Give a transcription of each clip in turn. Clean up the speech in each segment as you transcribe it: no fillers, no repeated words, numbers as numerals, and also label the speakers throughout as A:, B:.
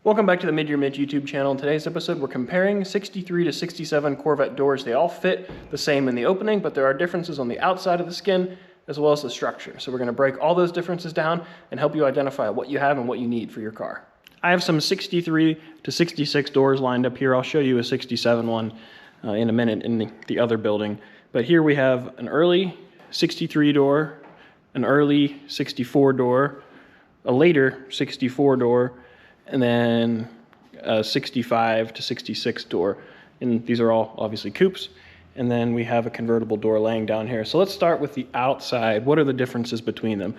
A: Welcome back to the Mid-Year YouTube channel. In today's episode, we're comparing 63 to 67 Corvette doors. They all fit the same in the opening, but there are differences on the outside of the skin as well as the structure. So we're going to break all those differences down and help you identify what you have and what you need for your car. I have some 63 to 66 doors lined up here. I'll show you a 67 one in a minute in the other building. But here we have an early 63 door, an early 64 door, a later 64 door, and then a 65 to 66 door. And these are all obviously coupes. And then we have a convertible door laying down here. So let's start with the outside. What are the differences between them?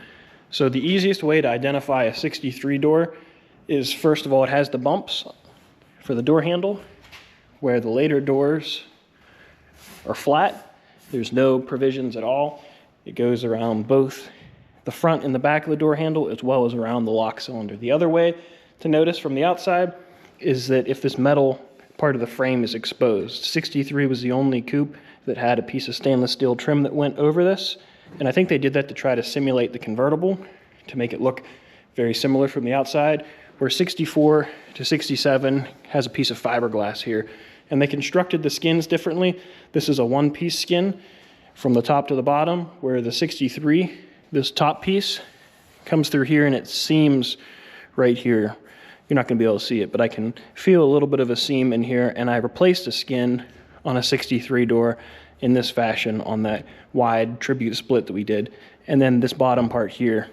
A: So the easiest way to identify a 63 door is, first of all, it has the bumps for the door handle, where the later doors are flat. There's no provisions at all. It goes around both the front and the back of the door handle, as well as around the lock cylinder. The other way to notice from the outside is that if this metal part of the frame is exposed. 63 was the only coupe that had a piece of stainless steel trim that went over this, and I think they did that to try to simulate the convertible, to make it look very similar from the outside, where 64 to 67 has a piece of fiberglass here. And they constructed the skins differently. This is a one-piece skin from the top to the bottom, where the 63, this top piece, comes through here and it seams right here. You're not going to be able to see it, but I can feel a little bit of a seam in here, and I replaced the skin on a 63 door in this fashion on that wide tribute split that we did. And then this bottom part here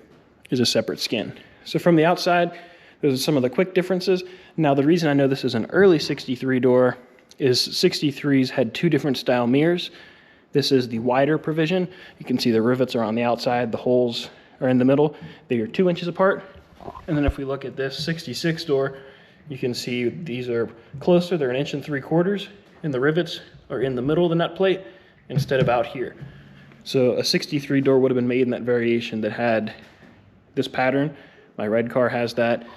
A: is a separate skin. So from the outside, those are some of the quick differences. Now, the reason I know this is an early 63 door is 63s had two different style mirrors. This is the wider provision. You can see the rivets are on the outside, the holes are in the middle. They are 2 inches apart. And then if we look at this 66 door, you can see these are closer. They're 1.75 inches, and the rivets are in the middle of the nut plate instead of out here. So a 63 door would have been made in that variation that had this pattern. My red car has that,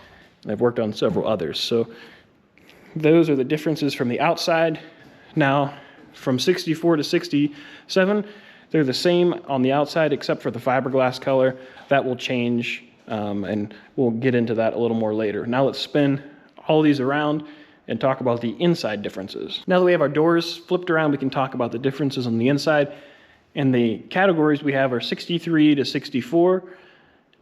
A: and I've worked on several others. So those are the differences from the outside. Now, from 64 to 67, they're the same on the outside except for the fiberglass color. That will change, and we'll get into that a little more later. Now let's spin all these around and talk about the inside differences. Now that we have our doors flipped around, we can talk about the differences on the inside. And the categories we have are 63 to 64,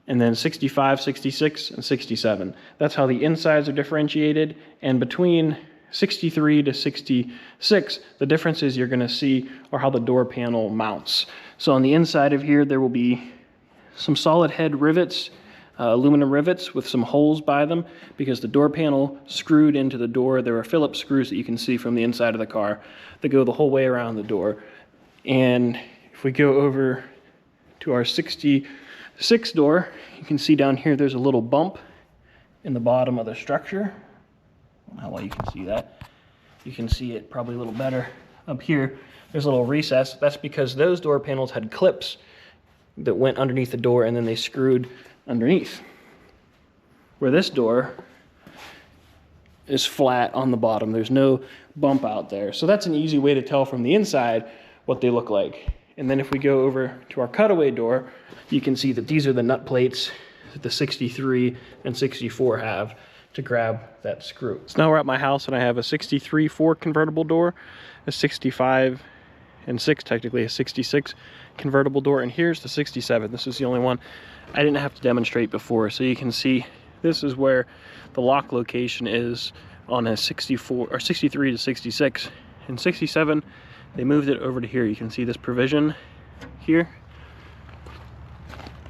A: and then 65, 66, and 67. That's how the insides are differentiated. And between 63 to 66, the differences you're gonna see are how the door panel mounts. So on the inside of here, there will be some solid head rivets, aluminum rivets with some holes by them, because the door panel screwed into the door. There are Phillips screws that you can see from the inside of the car that go the whole way around the door. And if we go over to our 66 door, you can see down here there's a little bump in the bottom of the structure. I don't know how well you can see that. You can see it probably a little better up here. There's a little recess. That's because those door panels had clips that went underneath the door, and then they screwed underneath. Where this door is flat on the bottom. There's no bump out there. So that's an easy way to tell from the inside what they look like. And then if we go over to our cutaway door, you can see that these are the nut plates that the 63 and 64 have to grab that screw. So now we're at my house and I have a 63 4 convertible door, a 65 and 6, technically a 66 convertible door, and here's the 67. This is the only one I didn't have to demonstrate before. So you can see this is where the lock location is on a 64 or 63 to 66. In 67, they moved it over to here. You can see this provision here.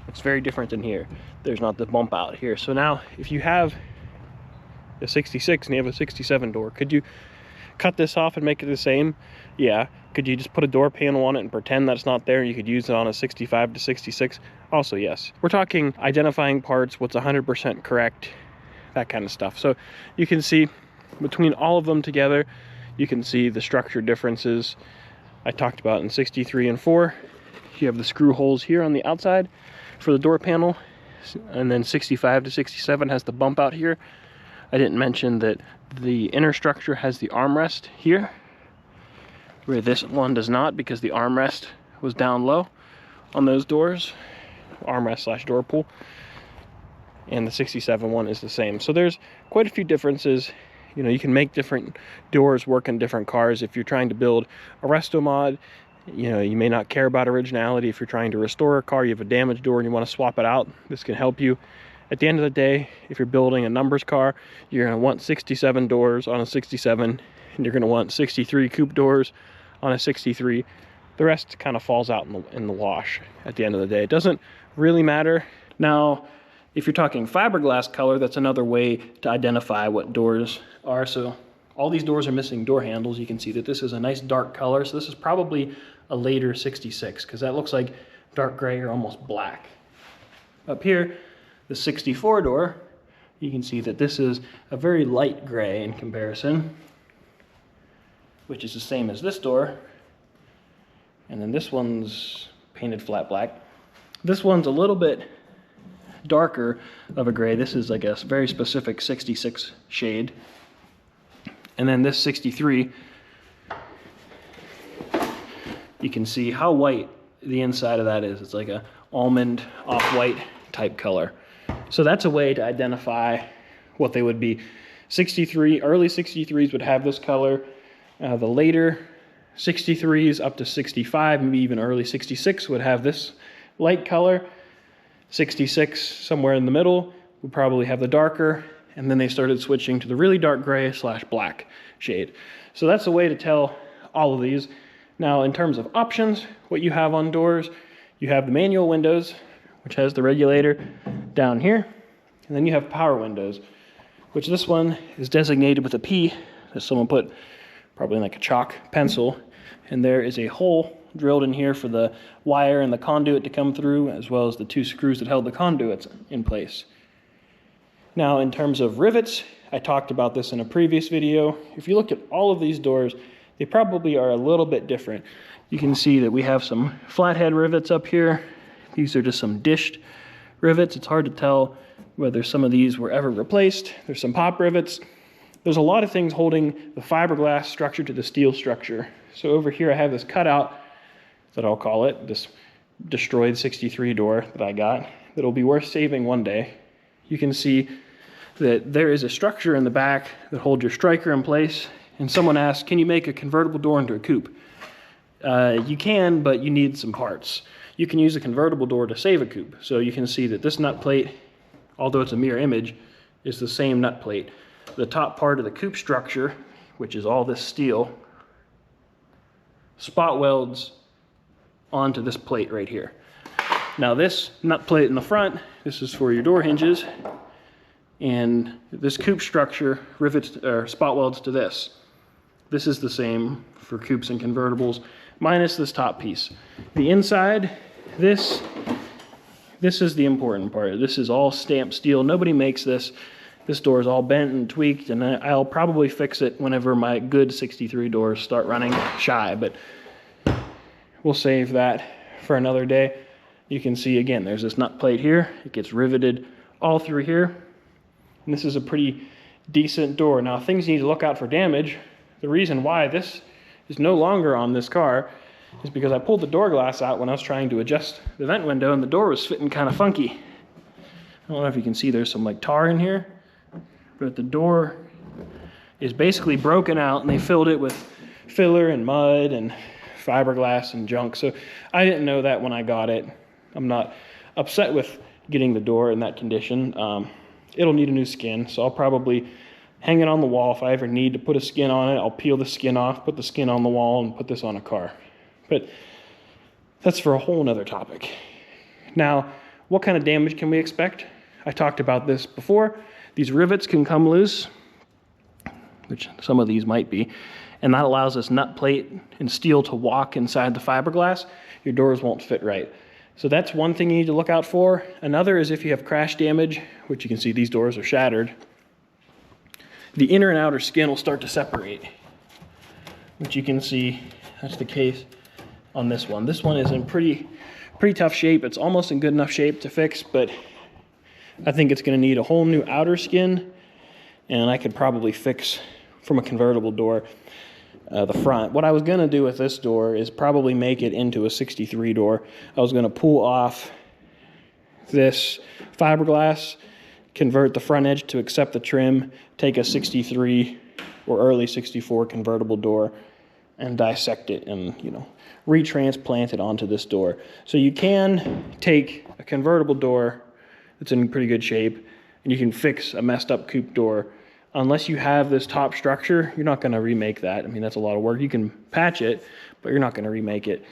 A: It's very different than here. There's not the bump out here. So now if you have a 66 and you have a 67 door, could you cut this off and make it the same? Yeah. Could you just put a door panel on it and pretend that's not there? You could use it on a 65 to 66. Also, yes. We're talking identifying parts, what's 100% correct, that kind of stuff. So you can see between all of them together, you can see the structure differences I talked about in 63 and 4. You have the screw holes here on the outside for the door panel, and then 65 to 67 has the bump out here. I didn't mention that the inner structure has the armrest here, where this one does not, because the armrest was down low on those doors, armrest slash door pull. and the 67 one is the same. So there's quite a few differences. You know, you can make different doors work in different cars. If you're trying to build a resto mod, you know, you may not care about originality. If you're trying to restore a car, you have a damaged door and you want to swap it out, this can help you. At the end of the day, if you're building a numbers car, you're going to want 67 doors on a 67, and you're going to want 63 coupe doors on a 63. The rest kind of falls out in the wash at the end of the day. It doesn't really matter. Now, if you're talking fiberglass color, that's another way to identify what doors are. So all these doors are missing door handles. You can see that this is a nice dark color. So this is probably a later 66, because that looks like dark gray or almost black. Up here, the 64 door, you can see that this is a very light gray in comparison, which is the same as this door. And then this one's painted flat black. This one's a little bit darker of a gray. This is like a very specific 66 shade. And then this 63, you can see how white the inside of that is. It's like a almond off-white type color. So that's a way to identify what they would be. 63, early 63s would have this color. The later 63s up to 65, maybe even early 66 would have this light color. 66, somewhere in the middle, would probably have the darker, and then they started switching to the really dark gray / black shade. So that's a way to tell all of these. Now, in terms of options, what you have on doors, you have the manual windows, which has the regulator down here, and then you have power windows, which this one is designated with a P that someone put probably in like a chalk pencil, and there is a hole drilled in here for the wire and the conduit to come through, as well as the 2 screws that held the conduits in place. Now, in terms of rivets, I talked about this in a previous video. If you look at all of these doors, they probably are a little bit different. You can see that we have some flathead rivets up here. These are just some dished rivets. It's hard to tell whether some of these were ever replaced. There's some pop rivets. There's a lot of things holding the fiberglass structure to the steel structure. So over here I have this cutout, that I'll call it, this destroyed 63 door that I got, that'll be worth saving one day. You can see that there is a structure in the back that holds your striker in place. And someone asked, can you make a convertible door into a coupe? You can, but you need some parts. You can use a convertible door to save a coupe. So you can see that this nut plate, although it's a mirror image, is the same nut plate. The top part of the coupe structure, which is all this steel, spot welds onto this plate right here. Now this nut plate in the front, this is for your door hinges, and this coupe structure rivets or spot welds to this. This is the same for coupes and convertibles, minus this top piece. The inside, this is the important part. This is all stamped steel. Nobody makes this. This door is all bent and tweaked, and I'll probably fix it whenever my good 63 doors start running shy, but we'll save that for another day. You can see, again, there's this nut plate here. It gets riveted all through here, and this is a pretty decent door. Now, things you need to look out for damage. The reason why this is no longer on this car is because I pulled the door glass out when I was trying to adjust the vent window, and the door was fitting kind of funky. I don't know if you can see there's some like tar in here, but the door is basically broken out, and they filled it with filler and mud and fiberglass and junk. So I didn't know that when I got it. I'm not upset with getting the door in that condition. It'll need a new skin, so I'll probably hang it on the wall. If I ever need to put a skin on it, I'll peel the skin off, put the skin on the wall, and put this on a car. But that's for a whole nother topic. Now, what kind of damage can we expect? I talked about this before. These rivets can come loose, which some of these might be, and that allows this nut plate and steel to walk inside the fiberglass. Your doors won't fit right. So that's one thing you need to look out for. Another is if you have crash damage, which you can see these doors are shattered, the inner and outer skin will start to separate, which you can see that's the case on this one. This one is in pretty tough shape. It's almost in good enough shape to fix, but I think it's going to need a whole new outer skin, and I could probably fix from a convertible door the front. What I was going to do with this door is probably make it into a 63 door. I was going to pull off this fiberglass convert the front edge to accept the trim, take a 63 or early 64 convertible door and dissect it and, you know, retransplant it onto this door. So you can take a convertible door that's in pretty good shape and you can fix a messed up coupe door. Unless you have this top structure, you're not going to remake that. I mean, that's a lot of work. You can patch it, but you're not going to remake it.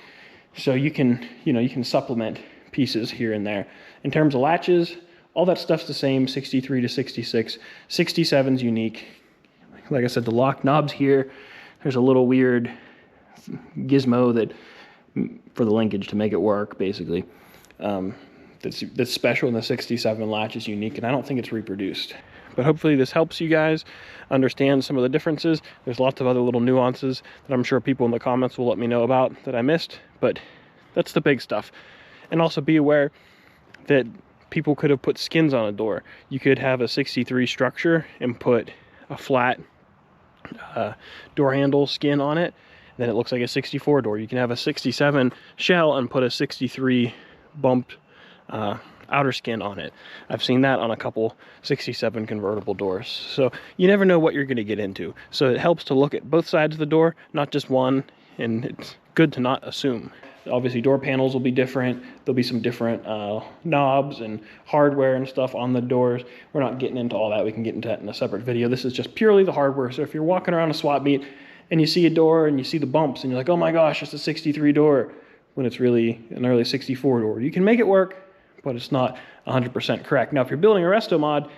A: So you can, you know, you can supplement pieces here and there. In terms of latches, all that stuff's the same, 63 to 66. 67's unique. Like I said, the lock knob's here. There's a little weird gizmo that for the linkage to make it work, basically. That's special, and the 67 latch is unique, and I don't think it's reproduced. But hopefully this helps you guys understand some of the differences. There's lots of other little nuances that I'm sure people in the comments will let me know about that I missed, but that's the big stuff. And also be aware that people could have put skins on a door. You could have a 63 structure and put a flat door handle skin on it, then it looks like a 64 door. You can have a 67 shell and put a 63 bumped outer skin on it. I've seen that on a couple 67 convertible doors. So you never know what you're going to get into. So it helps to look at both sides of the door, not just one, and it's good to not assume. Obviously door panels will be different. There'll be some different knobs and hardware and stuff on the doors. We're not getting into all that. We can get into that in a separate video. This is just purely the hardware. So if you're walking around a swap meet and you see a door and you see the bumps and you're like, oh my gosh, it's a 63 door, when it's really an early 64 door. You can make it work, but it's not 100% correct. Now, if you're building a resto mod, it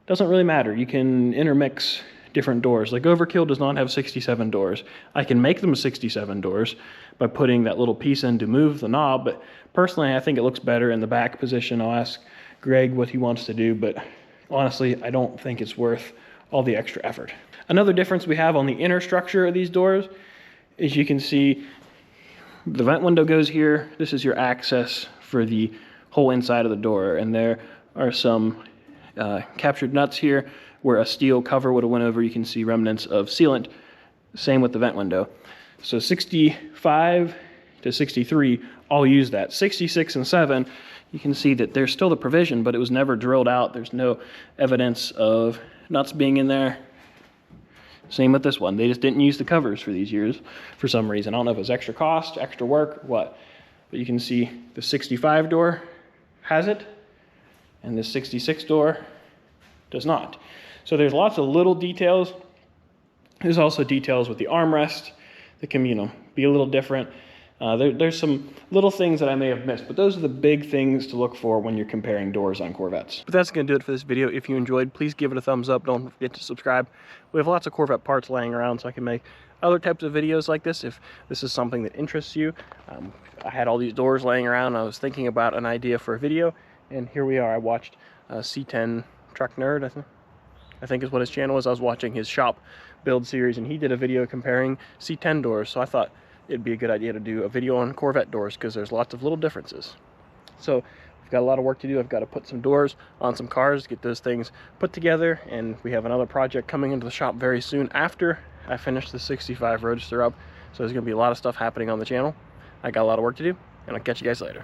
A: doesn't really matter. You can intermix different doors. Like Overkill does not have 67 doors. I can make them 67 doors by putting that little piece in to move the knob, but personally, I think it looks better in the back position. I'll ask Greg what he wants to do, but honestly, I don't think it's worth all the extra effort. Another difference we have on the inner structure of these doors is you can see the vent window goes here. This is your access for the whole inside of the door, and there are some captured nuts here where a steel cover would have went over. You can see remnants of sealant. Same with the vent window. So 65 to 63 all use that. 66 and 7, you can see that there's still the provision, but it was never drilled out. There's no evidence of nuts being in there. Same with this one. They just didn't use the covers for these years for some reason. I don't know if it was extra cost, extra work, what. But you can see the 65 door has it, and the 66 door does not. So there's lots of little details. There's also details with the armrest that can, you know, be a little different. There's some little things that I may have missed, but those are the big things to look for when you're comparing doors on Corvettes. But that's going to do it for this video. If you enjoyed, please give it a thumbs up. Don't forget to subscribe. We have lots of Corvette parts laying around, so I can make other types of videos like this if this is something that interests you. I had all these doors laying around. I was thinking about an idea for a video, and here we are. I watched C10 Truck Nerd, I think is what his channel is. I was watching his shop build series, and he did a video comparing C10 doors, so I thought it'd be a good idea to do a video on Corvette doors because there's lots of little differences. So we've got a lot of work to do. I've got to put some doors on some cars, get those things put together, and we have another project coming into the shop very soon after I finish the 65 Roadster up. So there's going to be a lot of stuff happening on the channel. I got a lot of work to do, and I'll catch you guys later.